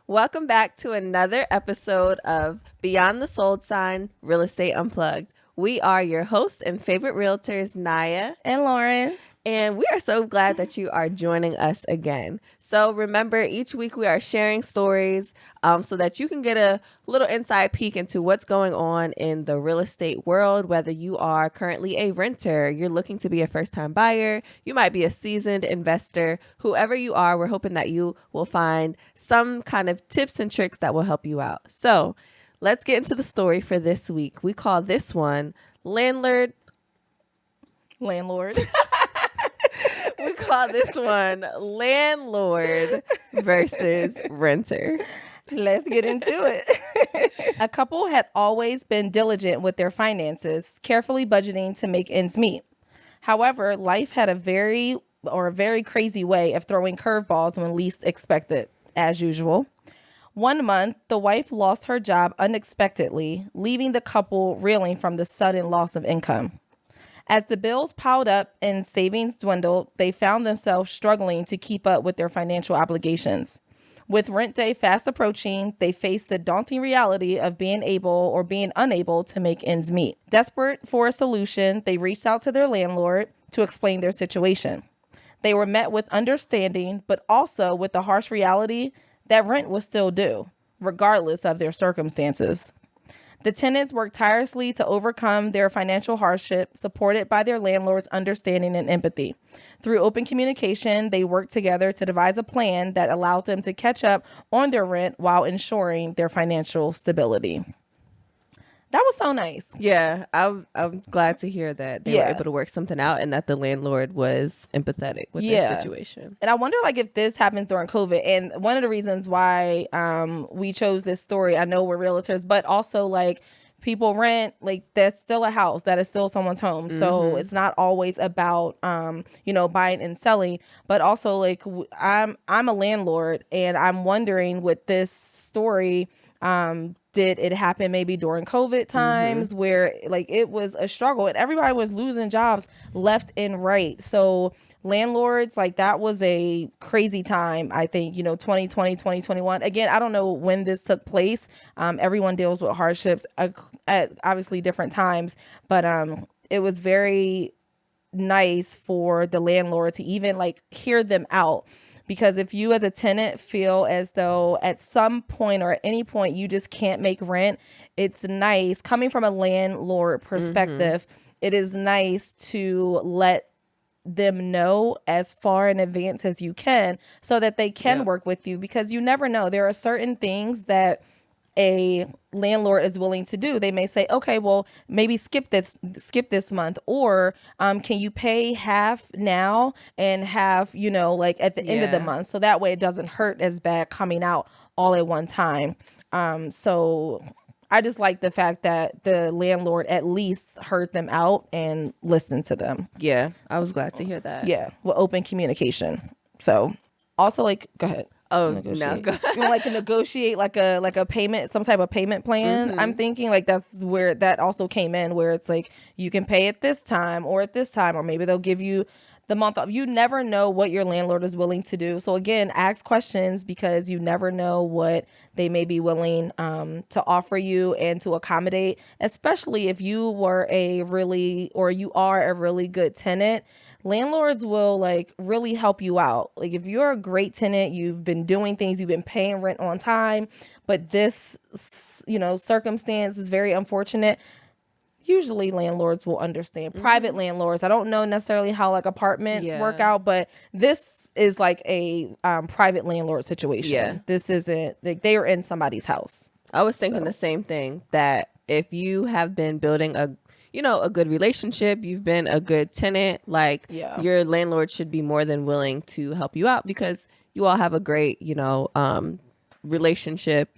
Welcome back to another episode of Beyond the Sold Sign Real Estate Unplugged. We are your host and favorite realtors, Naya and Lauren. And we are so glad that you are joining us again. So remember, each week we are sharing stories so that you can get a little inside peek into what's going on in the real estate world, whether you are currently a renter, you're looking to be a first-time buyer, you might be a seasoned investor, whoever you are, we're hoping that you will find some kind of tips and tricks that will help you out. So let's get into the story for this week. We call this one Landlord. We call this one Landlord versus Renter. Let's get into it. A couple had always been diligent with their finances, carefully budgeting to make ends meet. However, life had a very crazy way of throwing curveballs when least expected, as usual. One month, the wife lost her job unexpectedly, leaving the couple reeling from the sudden loss of income. As the bills piled up and savings dwindled, they found themselves struggling to keep up with their financial obligations. With rent day fast approaching, they faced the daunting reality of being able or being unable to make ends meet. Desperate for a solution, they reached out to their landlord to explain their situation. They were met with understanding, but also with the harsh reality that rent was still due, regardless of their circumstances. The tenants worked tirelessly to overcome their financial hardship, supported by their landlord's understanding and empathy. Through open communication, they worked together to devise a plan that allowed them to catch up on their rent while ensuring their financial stability. That was so nice. Yeah, I'm glad to hear that they were able to work something out and that the landlord was empathetic with their situation. And I wonder, if this happens during COVID. And one of the reasons why we chose this story, I know we're realtors, but also people rent, that's still a house, that is still someone's home. Mm-hmm. So it's not always about buying and selling, but also I'm a landlord, and I'm wondering with this story, did it happen maybe during COVID times where it was a struggle and everybody was losing jobs left and right? So landlords, that was a crazy time, I think, 2020, 2021. Again, I don't know when this took place. Everyone deals with hardships at obviously different times, but it was very nice for the landlord to even hear them out. Because if you as a tenant feel as though at some point or at any point you just can't make rent, it's nice, coming from a landlord perspective, it is nice to let them know as far in advance as you can so that they can work with you, because you never know. There are certain things that a landlord is willing to do. They may say, okay, well, maybe skip this month, or can you pay half now and half, at the end of the month, so that way it doesn't hurt as bad coming out all at one time. So I just like the fact that the landlord at least heard them out and listened to them. Yeah, I was glad to hear that. Yeah, with open communication. So also go ahead. Oh, negotiate. No. You negotiate a payment, some type of payment plan. I'm thinking that's where that also came in, where it's you can pay at this time or at this time, or maybe they'll give you the month off. You never know what your landlord is willing to do. So again, ask questions, because you never know what they may be willing to offer you and to accommodate, especially if you are a really good tenant. Landlords will really help you out. If you're a great tenant, you've been doing things, you've been paying rent on time, but this, circumstance is very unfortunate. Usually landlords will understand. Private landlords, I don't know necessarily how apartments work out, but this is a private landlord situation. Yeah. This isn't they are in somebody's house. I was thinking the same thing, that if you have been building a good relationship, you've been a good tenant, your landlord should be more than willing to help you out, because you all have a great, relationship.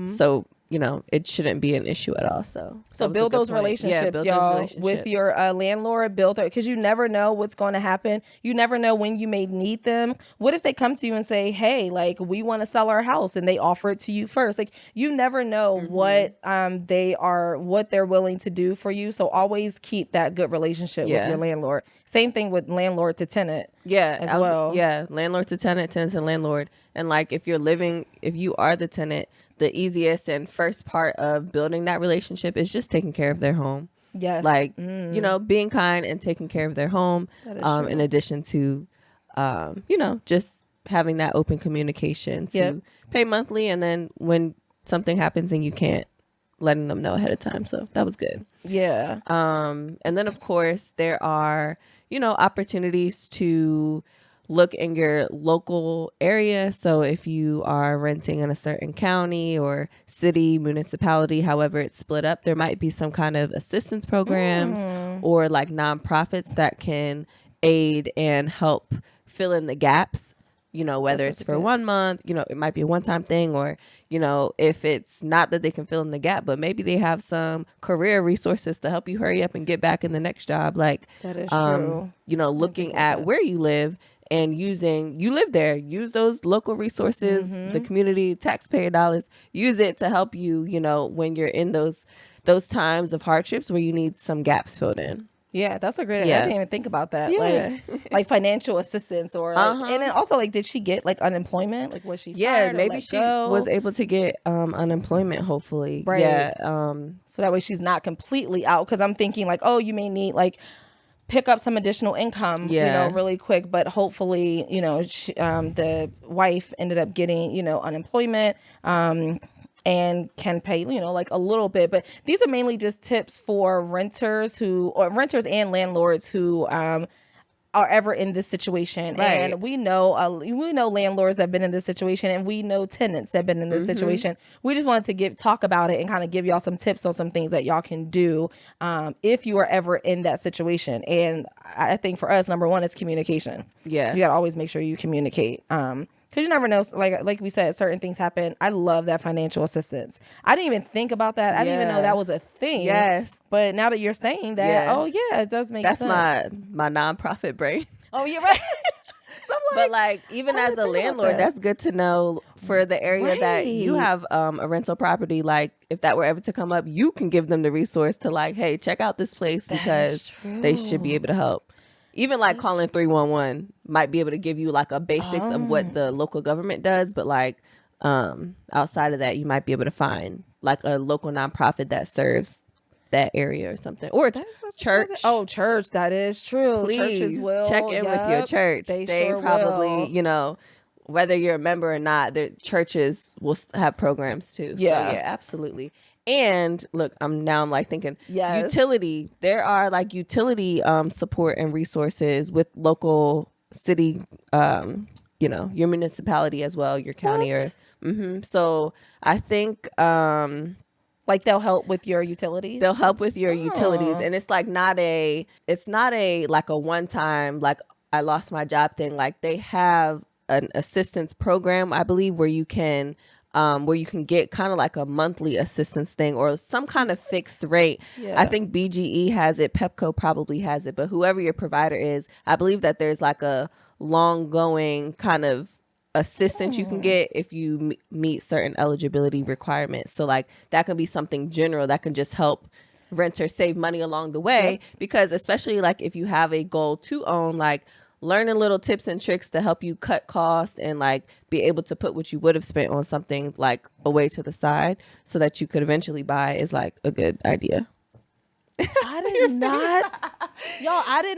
So it shouldn't be an issue at all. So build those relationships, y'all, with your landlord. Because you never know what's going to happen. You never know when you may need them. What if they come to you and say, hey, we want to sell our house, and they offer it to you first? You never know what they're willing to do for you. So always keep that good relationship with your landlord. Same thing with landlord to tenant. Landlord to tenant, tenant to landlord. And if you're living if you are the tenant, the easiest and first part of building that relationship is just taking care of their home. Yes. Like, you know, being kind and taking care of their home. That is true. In addition to, you know, just having that open communication to pay monthly. And then when something happens and you can't, letting them know ahead of time. So that was good. Yeah. And then, of course, there are, you know, opportunities to look in your local area. So if you are renting in a certain county or city, municipality, however it's split up, there might be some kind of assistance programs or like nonprofits that can aid and help fill in the gaps, you know, whether it's for 1 month, you know, it might be a one-time thing, or, you know, if it's not that they can fill in the gap, but maybe they have some career resources to help you hurry up and get back in the next job. Like, that is true. You know, looking at where you live and you live there, use those local resources, the community taxpayer dollars, use it to help you, you know, when you're in those times of hardships where you need some gaps filled in. Yeah, that's a great idea. I didn't even think about that. Yeah. Like financial assistance or like, and then also like, did she get like unemployment? Like, was she fired maybe she was able to get unemployment, hopefully. Right. Yeah. So that way she's not completely out. Because I'm thinking like, oh, you may need like pick up some additional income, you know, really quick. But hopefully, you know, she, the wife ended up getting, you know, unemployment. And can pay, you know, like a little bit. But these are mainly just tips for renters and landlords who are ever in this situation. Right. And we know landlords that have been in this situation, and we know tenants that have been in this situation. We just wanted to talk about it and kind of give y'all some tips on some things that y'all can do if you are ever in that situation. And I think for us, number one is communication. Yeah. You got to always make sure you communicate. Because you never know, like we said, certain things happen. I love that financial assistance. I didn't even think about that. I didn't even know that was a thing. Yes. But now that you're saying that, oh, yeah, it does make sense. That's my nonprofit brain. Oh, you're right. But like, even as a landlord, that's good to know for the area that you have a rental property. Like, if that were ever to come up, you can give them the resource to like, hey, check out this place because they should be able to help. Even like calling 311 might be able to give you like a basics of what the local government does. But like outside of that, you might be able to find like a local nonprofit that serves that area or something. Or church. Oh, church. That is true. Please churches will check in with your church. They sure probably, will. You know, whether you're a member or not, the churches will have programs too. Yeah. So, yeah, absolutely. And look, I'm like thinking utility. There are like utility support and resources with local city, you know, your municipality as well, your county or. So I think like they'll help with your utilities. They'll help with your utilities, and it's like it's not a like a one time like I lost my job thing. Like they have an assistance program, I believe, where you can get kind of like a monthly assistance thing or some kind of fixed rate. I think BGE has it, Pepco probably has it, but whoever your provider is, I believe that there's like a long going kind of assistance you can get if you meet certain eligibility requirements. So like that could be something general that can just help renters save money along the way, because especially like if you have a goal to own, like learning little tips and tricks to help you cut costs and like be able to put what you would have spent on something like away to the side so that you could eventually buy is like a good idea. I did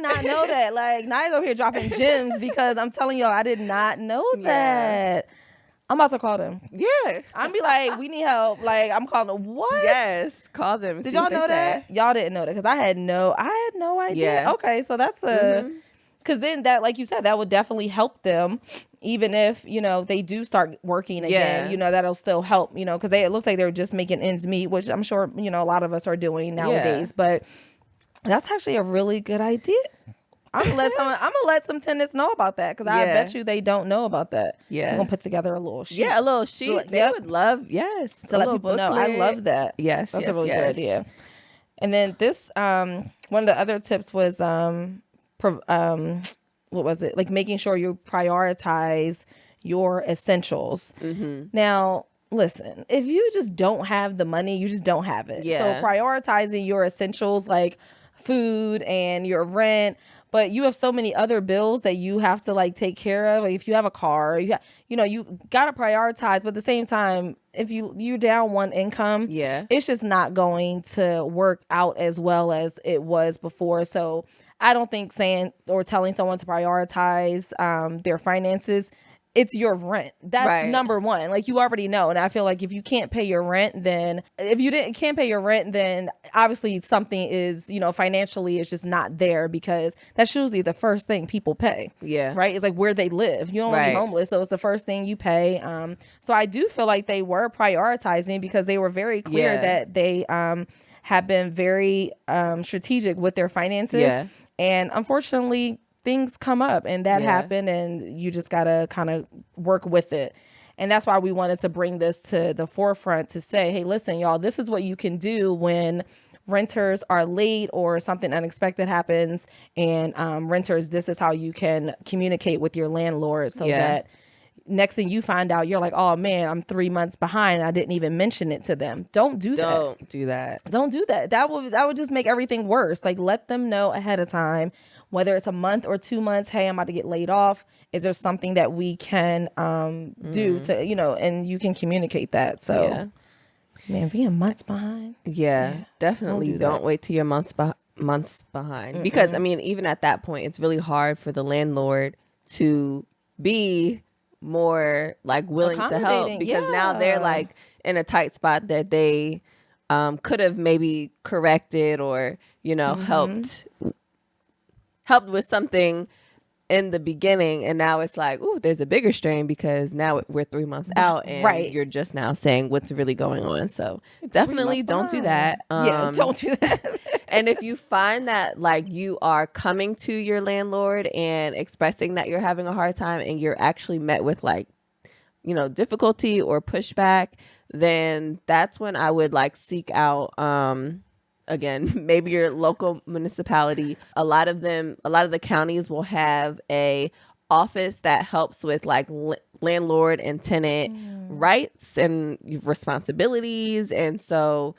not know that. Like, Nia's over here dropping gems because I'm telling y'all, I did not know that. I'm about to call them. Yeah. I'm be like, we need help. Like, I'm calling them. What? Yes. Call them. Did y'all know that? Y'all didn't know that because I had no idea. Yeah. Okay. So that's because then that, like you said, that would definitely help them, even if, you know, they do start working again, you know, that'll still help, you know, because it looks like they're just making ends meet, which I'm sure, you know, a lot of us are doing nowadays. But that's actually a really good idea. I'm gonna let some tenants know about that because I bet you they don't know about that. Yeah, I'm gonna put together a little sheet. Yeah, a little sheet. They would love, to let people know. I love that. Yes, that's a really good idea. And then this, one of the other tips was, what was it? Like making sure you prioritize your essentials. Now, listen, if you just don't have the money, you just don't have it. So prioritizing your essentials like food and your rent, but you have so many other bills that you have to like take care of. Like if you have a car, you got to prioritize, but at the same time, if you're down one income, it's just not going to work out as well as it was before. So I don't think saying or telling someone to prioritize their finances, it's your rent. That's number one. Like you already know. And I feel like if you can't pay your rent, then can't pay your rent, then obviously something is, financially is just not there, because that's usually the first thing people pay. Yeah. Right. It's like where they live. You don't want to be homeless. So it's the first thing you pay. So I do feel like they were prioritizing, because they were very clear that they have been very strategic with their finances. Yeah. And unfortunately, things come up and that happened, and you just gotta kind of work with it. And that's why we wanted to bring this to the forefront to say, hey, listen, y'all, this is what you can do when renters are late or something unexpected happens. And renters, this is how you can communicate with your landlord so that next thing you find out, you're like, oh man, I'm 3 months behind. I didn't even mention it to them. Don't do that. Don't do that. Don't do that. That would just make everything worse. Like, let them know ahead of time, whether it's a month or 2 months. Hey, I'm about to get laid off. Is there something that we can do to, and you can communicate that. So, man, being months behind. Yeah, definitely don't wait till you're months behind. Because, I mean, even at that point, it's really hard for the landlord to be more like willing to help, because now they're like in a tight spot that they could have maybe corrected or helped with something in the beginning, and now it's like, ooh, there's a bigger strain because now we're 3 months out, and you're just now saying what's really going on. So definitely don't do that. Don't do that. And if you find that like you are coming to your landlord and expressing that you're having a hard time, and you're actually met with like difficulty or pushback, then that's when I would like seek out again, maybe your local municipality. A lot of the counties will have a office that helps with like landlord and tenant rights and responsibilities. And so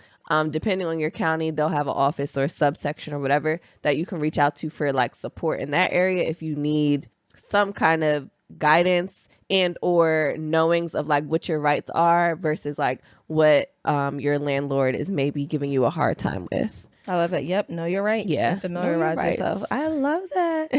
depending on your county, they'll have an office or a subsection or whatever that you can reach out to for like support in that area if you need some kind of guidance and or knowings of like what your rights are versus like what your landlord is maybe giving you a hard time with. I love that. Yep. Know your rights. Yeah. Familiarize yourself. I love that.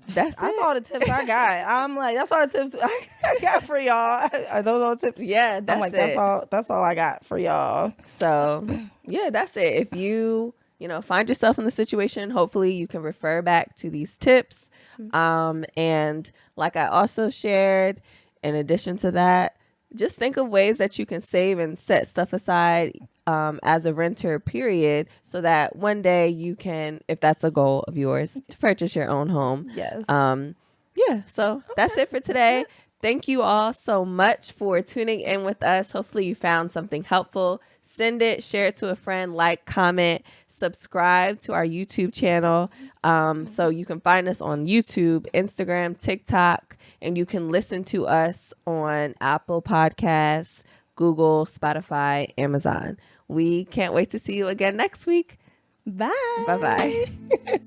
That's all the tips I got. I'm like, that's all the tips I got for y'all. Are those all the tips? Yeah, that's I'm like, it. That's all I got for y'all. So yeah, that's it. If you find yourself in the situation, hopefully you can refer back to these tips. And like I also shared, in addition to that, just think of ways that you can save and set stuff aside as a renter, period, so that one day you can, if that's a goal of yours, to purchase your own home. Yes. So that's it for today. Thank you all so much for tuning in with us. Hopefully you found something helpful. Send it, share it to a friend, like, comment, subscribe to our YouTube channel. So you can find us on YouTube, Instagram, TikTok, and you can listen to us on Apple Podcasts, Google, Spotify, Amazon. We can't wait to see you again next week. Bye. Bye-bye.